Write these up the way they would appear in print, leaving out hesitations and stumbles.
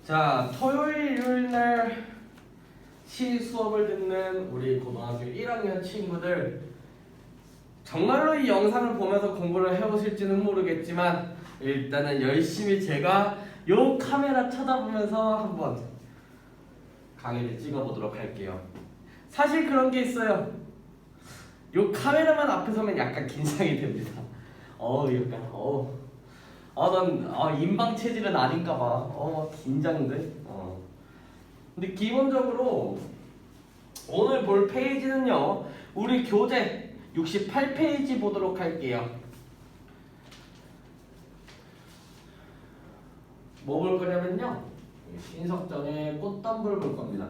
자, 토요일, 일요일날 시 수업을 듣는 우리 고등학교 1학년 친구들, 정말로 이 영상을 보면서 공부를 해오실지는 모르겠지만 일단은 열심히 제가 요 카메라 쳐다보면서 한번 강의를 찍어보도록 할게요. 사실 그런 게 있어요. 요 카메라만 앞에 서면 약간 긴장이 됩니다. 난 인방 체질은 아닌가 봐. 긴장돼. 근데 기본적으로 오늘 볼 페이지는요, 우리 교재 68페이지 보도록 할게요. 뭐 볼 거냐면요, 신석정의 꽃덤불 볼 겁니다.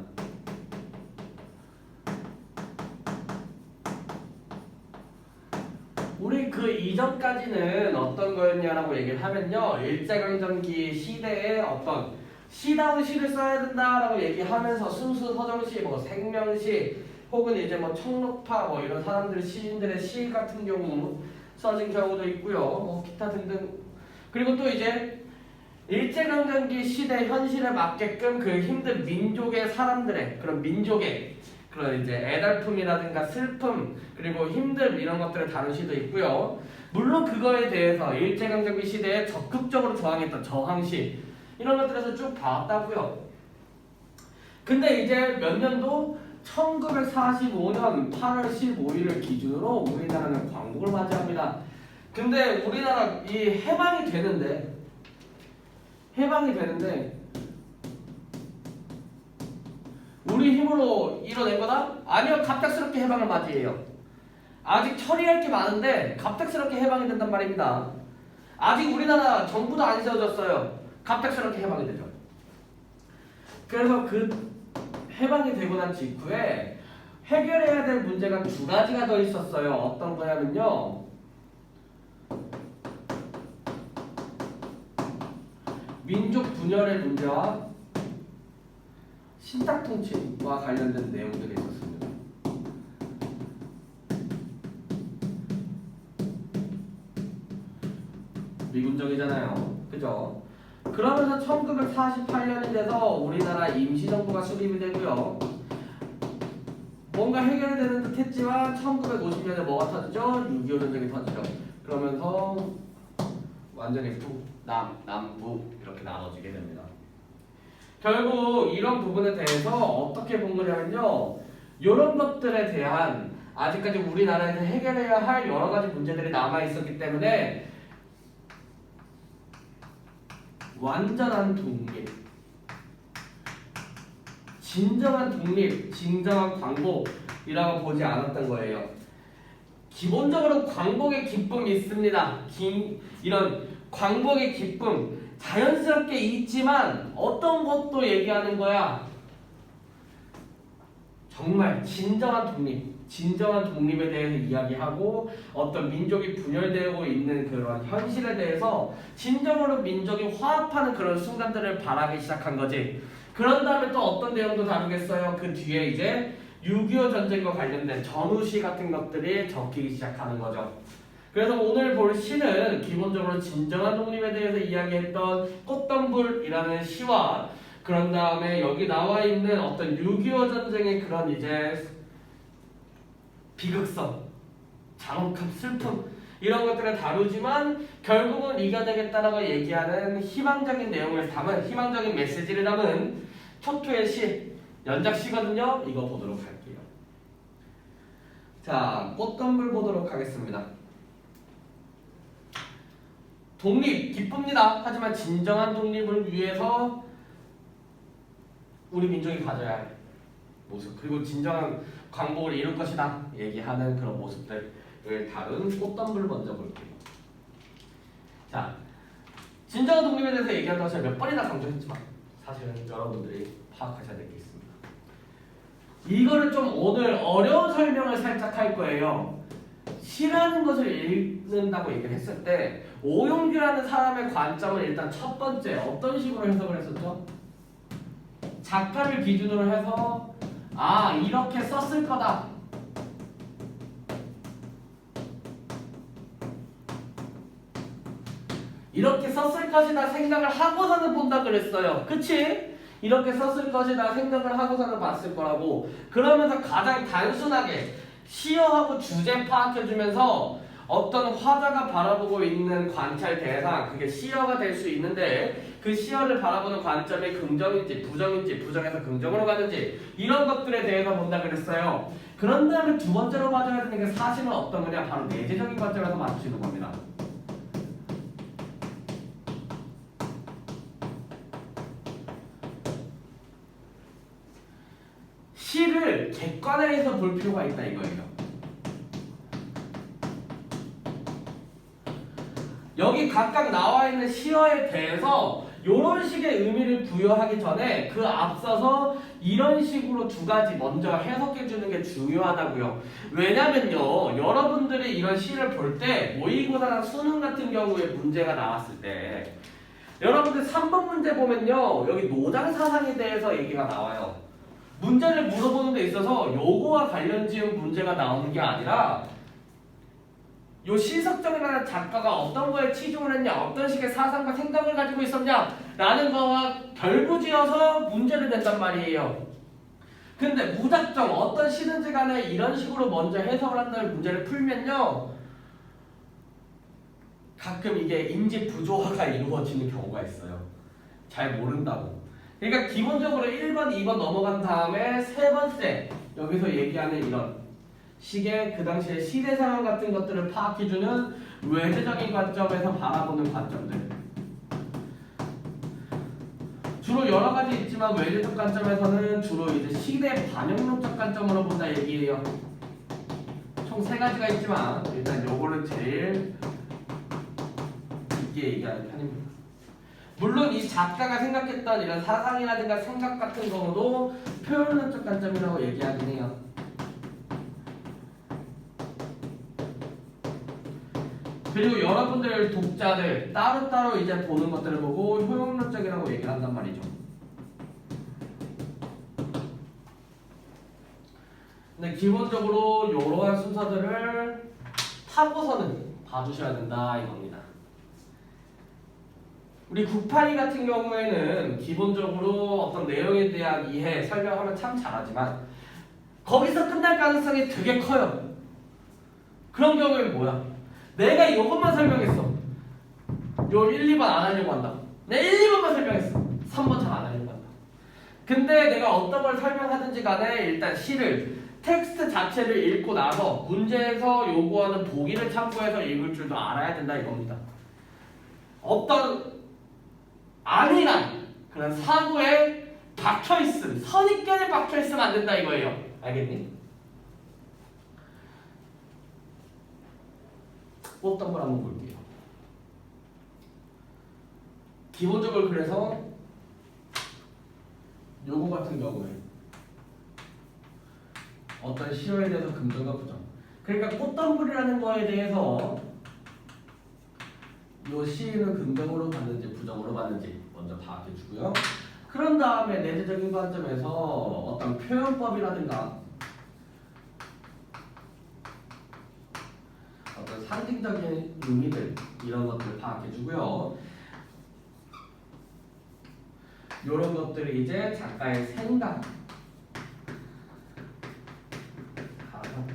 우리 그 이전까지는 어떤 거였냐라고 얘기를 하면요, 일제강점기 시대에 어떤 시다운 시를 써야 된다라고 얘기하면서 순수 서정시, 뭐 생명시, 혹은 이제 뭐 청록파, 뭐 이런 사람들 시인들의 시 같은 경우 써진 경우도 있고요, 뭐 기타 등등. 그리고 또 이제 일제강점기 시대 현실에 맞게끔 그 힘든 민족의 사람들의 그런 민족의 그런 이제 애달픔이라든가 슬픔, 그리고 힘듦, 이런 것들을 다룬 시도 있고요. 물론 그거에 대해서 일제강점기 시대에 적극적으로 저항했던 저항시, 이런 것들에서 쭉 봐왔다고요. 근데 이제 몇 년도 1945년 8월 15일을 기준으로 우리나라는 광복을 맞이합니다. 근데 우리나라 이 해방이 되는데 우리 힘으로 이뤄낸 거다? 아니요, 갑작스럽게 해방을 맞이해요. 아직 처리할 게 많은데 갑작스럽게 해방이 된단 말입니다. 아직 우리나라 정부도 안 세워졌어요. 갑작스럽게 해방이 되죠. 그래서 그 해방이 되고 난 직후에 해결해야 될 문제가 두 가지가 더 있었어요. 어떤 거냐면요, 민족 분열의 문제와 신탁 통치와 관련된 내용들이 있었습니다. 미군정이잖아요, 그죠? 그러면서 1948년이 돼서 우리나라 임시정부가 수립이 되고요. 뭔가 해결이 되는 듯 했지만 1950년에 뭐가 터지죠? 6.25 전쟁이 터지죠. 그러면서 완전히 남부 이렇게 나눠지게 됩니다. 결국 이런 부분에 대해서 어떻게 본 거냐면요, 이런 것들에 대한 아직까지 우리나라에서 해결해야 할 여러 가지 문제들이 남아 있었기 때문에 완전한 독립, 진정한 독립, 진정한 광복이라고 보지 않았던 거예요. 기본적으로 광복의 기쁨이 있습니다. 이런 광복의 기쁨 자연스럽게 있지만 어떤 것도 얘기하는 거야? 정말 진정한 독립에 대해서 이야기하고 어떤 민족이 분열되고 있는 그런 현실에 대해서 진정으로 민족이 화합하는 그런 순간들을 바라기 시작한 거지. 그런 다음에 또 어떤 내용도 다루겠어요? 그 뒤에 이제 6.25 전쟁과 관련된 전후시 같은 것들이 적히기 시작하는 거죠. 그래서 오늘 볼 시는 기본적으로 진정한 독립에 대해서 이야기했던 꽃덤불이라는 시와, 그런 다음에 여기 나와 있는 어떤 6.25 전쟁의 그런 이제 비극성, 잔혹함, 슬픔, 이런 것들을 다루지만 결국은 이겨내겠다라고 얘기하는 희망적인 내용을 담은, 희망적인 메시지를 담은 초투의 시, 연작시거든요. 이거 보도록 할게요. 자, 꽃덤불 보도록 하겠습니다. 독립 기쁩니다. 하지만 진정한 독립을 위해서 우리 민족이 가져야 할 모습, 그리고 진정한 광복을 이룰 것이다 얘기하는 그런 모습들을 다룬 꽃덤불 먼저 볼게요. 자, 진정한 독립에 대해서 얘기한다고 제가 몇 번이나 강조했지만 사실은 여러분들이 파악하셔야 될 게 있습니다. 이거를 좀 오늘 어려운 설명을 살짝 할 거예요. 시라는 것을 읽는다고 얘기를 했을 때 오용규라는 사람의 관점은 일단 첫 번째 어떤 식으로 해석을 했었죠? 작가를 기준으로 해서 이렇게 썼을 거다, 이렇게 썼을 것이다 생각을 하고서는 본다 그랬어요. 그치? 이렇게 썼을 것이다 생각을 하고서는 봤을 거라고. 그러면서 가장 단순하게 시어하고 주제 파악해주면서 어떤 화자가 바라보고 있는 관찰 대상, 그게 시어가 될 수 있는데 그 시어를 바라보는 관점이 긍정인지 부정인지, 부정에서 긍정으로 가는지 이런 것들에 대해서 본다 그랬어요. 그런 다음에 두 번째로 봐줘야 되는 게 사실은 어떤 거냐? 바로 내재적인 관점에서 맞추는 겁니다. 시를 객관에서 볼 필요가 있다 이거예요. 여기 각각 나와 있는 시어에 대해서 이런 식의 의미를 부여하기 전에 그 앞서서 이런 식으로 두 가지 먼저 해석해 주는 게 중요하다고요. 왜냐면요, 여러분들이 이런 시를 볼 때 모의고사나 수능 같은 경우에 문제가 나왔을 때 여러분들 3번 문제 보면요, 여기 노장 사상에 대해서 얘기가 나와요. 문제를 물어보는 데 있어서 요거와 관련 지은 문제가 나오는 게 아니라 요 신석정이라는 작가가 어떤 거에 치중을 했냐, 어떤 식의 사상과 생각을 가지고 있었냐라는 거와 결부지어서 문제를 낸단 말이에요. 근데 무작정 어떤 시든지 간에 이런 식으로 먼저 해석을 한다는 문제를 풀면요, 가끔 이게 인지 부조화가 이루어지는 경우가 있어요. 잘 모른다고. 그러니까 기본적으로 1번, 2번 넘어간 다음에 세 번째 여기서 얘기하는 이런 식의 그 당시의 시대 상황 같은 것들을 파악해주는 외재적인 관점에서 바라보는 관점들. 주로 여러 가지 있지만 외재적 관점에서는 주로 이제 시대 반영론적 관점으로 본다 얘기예요. 총 세 가지가 있지만 일단 요거를 제일 깊게 얘기하는 편입니다. 물론 이 작가가 생각했던 이런 사상이라든가 생각 같은 경우도 표현론적 관점이라고 얘기하긴 해요. 그리고 여러분들 독자들 따로따로 이제 보는 것들을 보고 효용론적이라고 얘기를 한단 말이죠. 근데 기본적으로 이러한 순서들을 타고서는 봐주셔야 된다 이겁니다. 우리 982 같은 경우에는 기본적으로 어떤 내용에 대한 이해, 설명하면 참 잘하지만 거기서 끝날 가능성이 되게 커요. 그런 경우에는 뭐야? 내가 이것만 설명했어. 요 1, 2번 안 하려고 한다. 내 1, 2번만 설명했어. 3번 잘 안 하려고 한다. 근데 내가 어떤 걸 설명하든지 간에 일단 시를 텍스트 자체를 읽고 나서 문제에서 요구하는 보기를 참고해서 읽을 줄도 알아야 된다 이겁니다. 어떤 아니란 그런 사고에 박혀있음, 선입견에 박혀있으면 안 된다 이거예요. 알겠니? 어떤 걸 한번 볼게요. 기본적으로 그래서 요거 같은 경우에 어떤 시어에 대해서 긍정과 부정. 그러니까 꽃덤불이라는 거에 대해서 요 시는 긍정으로 봤는지 부정으로 봤는지 먼저 파악해 주고요. 그런 다음에 내재적인 관점에서 어떤 표현법이라든가 어떤 상징적인 의미들 이런 것들을 파악해 주고요. 이런 것들이 이제 작가의 생각, 사상,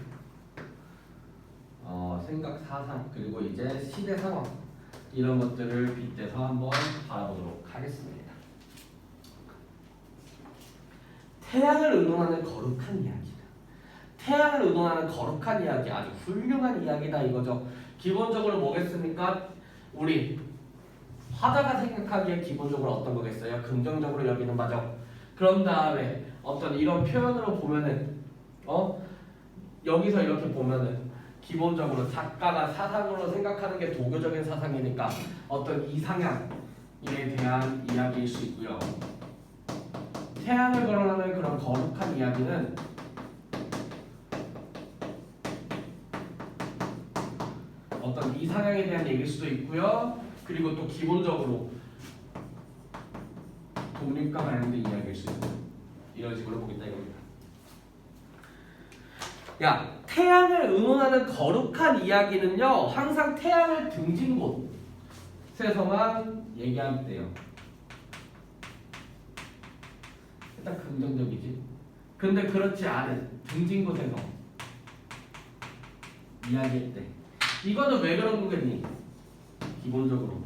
생각, 사상 그리고 이제 시대 상황 이런 것들을 빗대서 한번 바라보도록 하겠습니다. 태양을 의논하는 거룩한 이야기다. 태양을 의논하는 거룩한 이야기, 아주 훌륭한 이야기다 이거죠. 기본적으로 뭐겠습니까? 우리 화자가 생각하기에 기본적으로 어떤 거겠어요? 긍정적으로 여기는 바죠. 그런 다음에 어떤 이런 표현으로 보면은 여기서 이렇게 보면은 기본적으로 작가가 사상으로 생각하는 게 도교적인 사상이니까 어떤 이상향에 대한 이야기일 수 있고요. 태양을 거론하는 그런 거룩한 이야기는 어떤 이상향에 대한 얘기일 수도 있고요. 그리고 또 기본적으로 독립과 관련된 이야기일 수 있고 이런 식으로 보겠다 이겁니다. 야, 태양을 의논하는 거룩한 이야기는요 항상 태양을 등진 곳에 곳에서만 얘기하면 돼요. 일단 긍정적이지. 근데 그렇지 않은 등진 곳에서 이야기할 때 이거는 왜 그런 거겠니? 기본적으로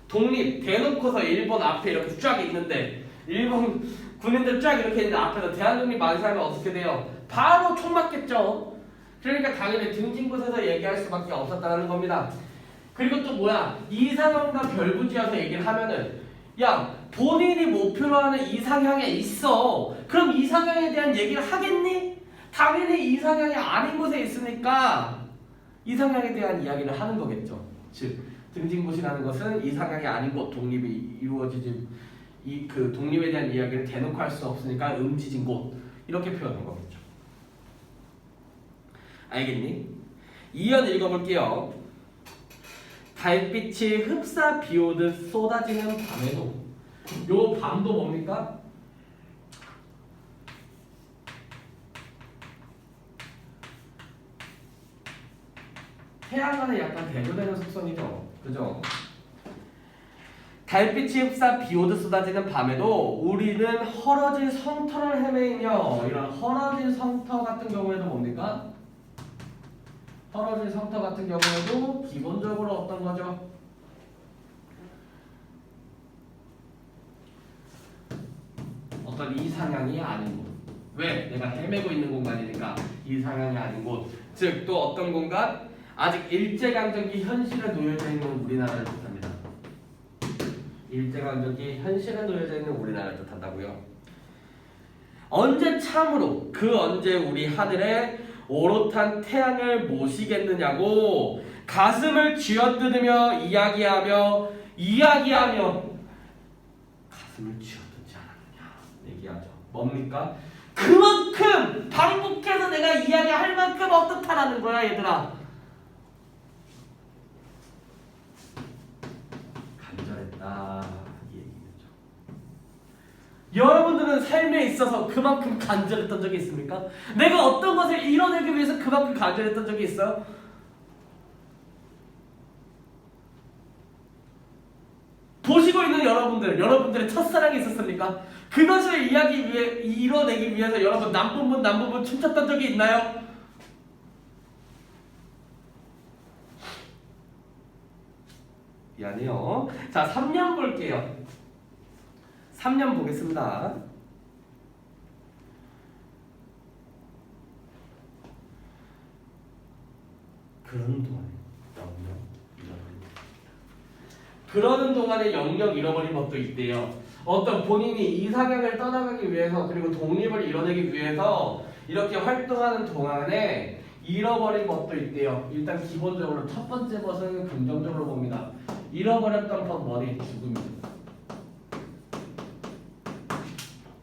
독립 대놓고서 일본 앞에 이렇게 쫙 있는데 일본 군인들 쫙 이렇게 있는데 앞에서 대한독립 만세하면 어떻게 돼요? 바로 총 맞겠죠. 그러니까 당연히 등진 곳에서 얘기할 수밖에 없었다는 겁니다. 그리고 또 뭐야? 이상형과 별부지어서 얘기를 하면은 야 본인이 목표로 하는 이상향에 있어. 그럼 이상향에 대한 얘기를 하겠니? 당연히 이상향이 아닌 곳에 있으니까 이상향에 대한 이야기를 하는 거겠죠. 즉 등진곳이라는 것은 이상향이 아닌 곳 독립이 이루어지지 그 독립에 대한 이야기를 대놓고 할 수 없으니까 음지진 곳 이렇게 표현한 거겠죠. 알겠니? 2연 읽어볼게요. 달빛이 흡사 비오듯 쏟아지는 밤에도 요 밤도 뭡니까? 태양과는 약간 대조되는 속성이죠. 그죠? 달빛이 흡사 비오듯 쏟아지는 밤에도 우리는 헐어진 성터를 헤매이며 이런 헐어진 성터 같은 경우에도 뭡니까? 헐어진 성터 같은 경우에도 기본적으로 어떤 거죠? 어떤 이상향이 아닌 곳. 왜? 내가 헤매고 있는 공간이니까 이상향이 아닌 곳. 즉 또 어떤 공간? 아직 일제강점기 현실에 놓여져 있는 우리나라를 뜻합니다. 일제강점기 현실에 놓여져 있는 우리나라를 뜻한다고요. 언제 참으로 그 언제 우리 하늘에 오롯한 태양을 모시겠느냐고 가슴을 쥐어뜯으며 이야기하며 가슴을 쥐어뜯지 않았느냐 얘기하죠. 뭡니까? 그만큼 반복해서 내가 이야기할 만큼 어떻다라는 거야 얘들아. 간절했다 이 얘기죠. 여러분들은 삶에 있어서 그만큼 간절했던 적이 있습니까? 내가 어떤 것을 이뤄내기 위해서 그만큼 간절했던 적이 있어요? 보시고 있는 여러분들의 첫사랑이 있었습니까? 그것을 이뤄내기 위해서 여러분 남부분 춤췄던 적이 있나요? 미안해요. 자, 3년 볼게요. 3년 보겠습니다. 그러는 동안에 영역 잃어버린 것도 있대요. 어떤 본인이 이상향을 떠나가기 위해서 그리고 독립을 이뤄내기 위해서 이렇게 활동하는 동안에 잃어버린 것도 있대요. 일단 기본적으로 첫 번째 것은 긍정적으로 봅니다. 잃어버렸던 것 뭐니? 죽음이죠.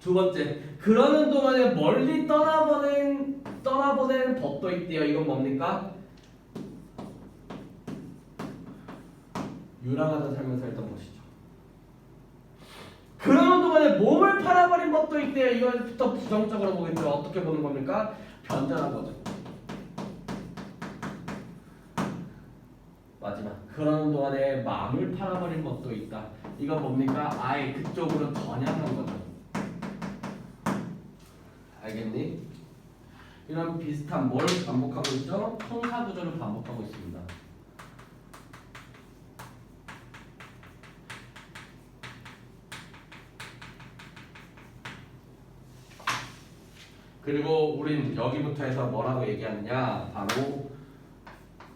두 번째, 그러는 동안에 멀리 떠나보낸 법도 있대요. 이건 뭡니까? 유랑하던 삶을 살던 것이죠. 그러는 동안에 몸을 팔아버린 법도 있대요. 이걸부터 부정적으로 보겠죠. 어떻게 보는 겁니까? 변절한 거죠. 마지막, 그러는 동안에 마음을 팔아버린 법도 있다. 이건 뭡니까? 아예 그쪽으로 전향한 거죠. 알겠니? 이런 비슷한 뭘 반복하고 있죠? 통사 구조를 반복하고 있습니다. 그리고 우린 여기부터 해서 뭐라고 얘기하느냐? 바로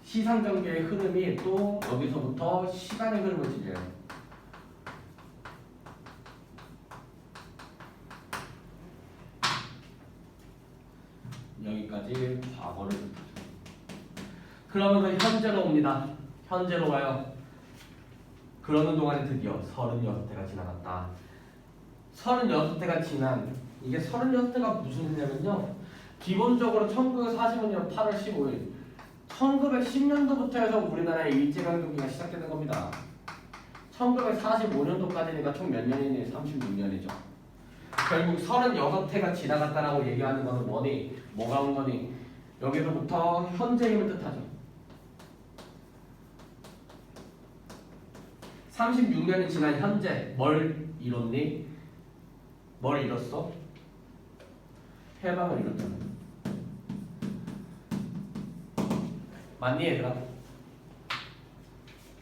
시상전개의 흐름이 또 여기서부터 시간의 흐름을 지녀요. 여기까지 과거를 뜻하죠. 그러면서 현재로 옵니다. 현재로 와요. 그러는 동안에 드디어 36대가 지나갔다. 36대가 지난 이게 36대가 무슨 해냐면요. 기본적으로 1945년 8월 15일 1910년도부터 해서 우리나라의 일제강점기가 시작되는 겁니다. 1945년도까지니까 총 몇 년이니? 36년이죠. 결국 36회가 지나갔다라고 얘기하는 것은 뭐니? 뭐가 온 거니? 여기서부터 현재임을 뜻하죠. 36년이 지난 현재 뭘 이뤘니? 뭘 이뤘어? 해방을 이뤘잖아. 맞니 얘들아?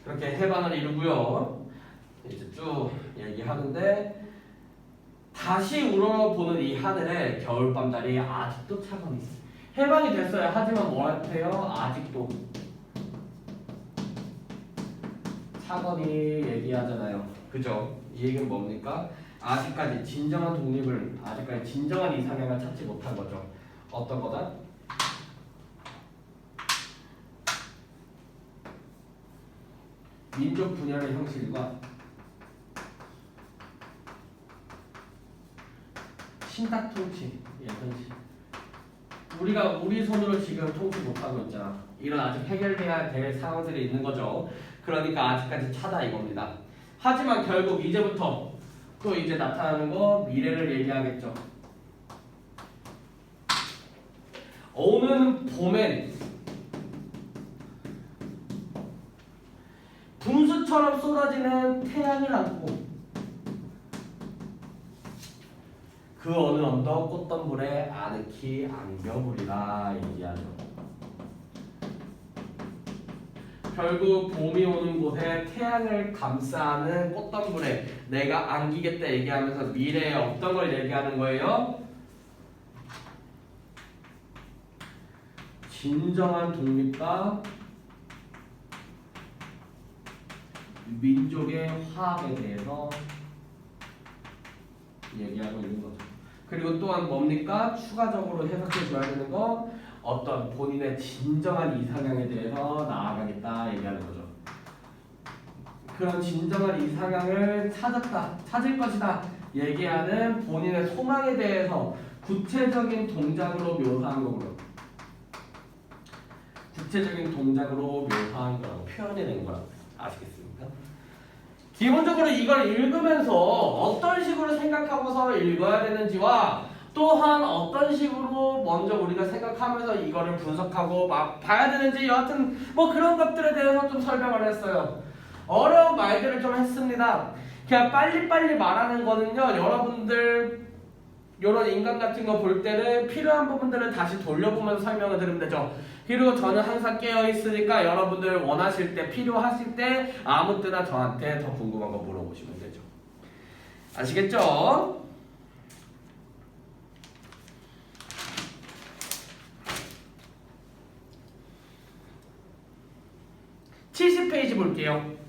그렇게 해방을 이루고요. 이제 쭉 얘기하는데 다시 우러보는 이 하늘에 겨울밤달이 아직도 차가니 해방이 됐어요. 하지만 뭐 같아요? 아직도 차가니 얘기하잖아요. 그죠? 이 얘기는 뭡니까? 아직까지 진정한 독립을 아직까지 진정한 이상향을 찾지 못한 거죠. 어떤 거다? 민족 분열의 형식과 신탁 통치 현실. 우리가 우리 손으로 지금 통치 못하고 있잖아. 이런 아직 해결돼야 될 상황들이 있는 거죠. 그러니까 아직까지 차다 이겁니다. 하지만 결국 이제부터 또 이제 나타나는 거 미래를 얘기하겠죠. 오는 봄엔 분수처럼 쏟아지는 태양을 안고 그 어느 언덕 꽃덤불에 아늑히 안겨보리라 얘기하죠. 결국 봄이 오는 곳에 태양을 감싸는 꽃덤불에 내가 안기겠다 얘기하면서 미래에 어떤 걸 얘기하는 거예요? 진정한 독립과 민족의 화합에 대해서 얘기하고 있는 거죠. 그리고 또한 뭡니까? 추가적으로 해석해 줘야 되는 거 어떤 본인의 진정한 이상향에 대해서 나아가겠다 얘기하는 거죠. 그런 진정한 이상향을 찾을 것이다 얘기하는 본인의 소망에 대해서 구체적인 동작으로 묘사한 거고요. 구체적인 동작으로 묘사한 거라고 표현해낸 거라고 아시겠습니까? 기본적으로 이걸 읽으면서 어떤 식으로 생각하고서 읽어야 되는지와 또한 어떤 식으로 먼저 우리가 생각하면서 이거를 분석하고 막 봐야 되는지 여하튼 뭐 그런 것들에 대해서 좀 설명을 했어요. 어려운 말들을 좀 했습니다. 그냥 빨리빨리 말하는 거는요. 여러분들 이런 인간 같은 거 볼 때는 필요한 부분들을 다시 돌려보면서 설명을 드리면 되죠. 그리고 저는 항상 깨어있으니까 여러분들 원하실 때 필요하실 때 아무 때나 저한테 더 궁금한 거 물어보시면 되죠. 아시겠죠? 70페이지 볼게요.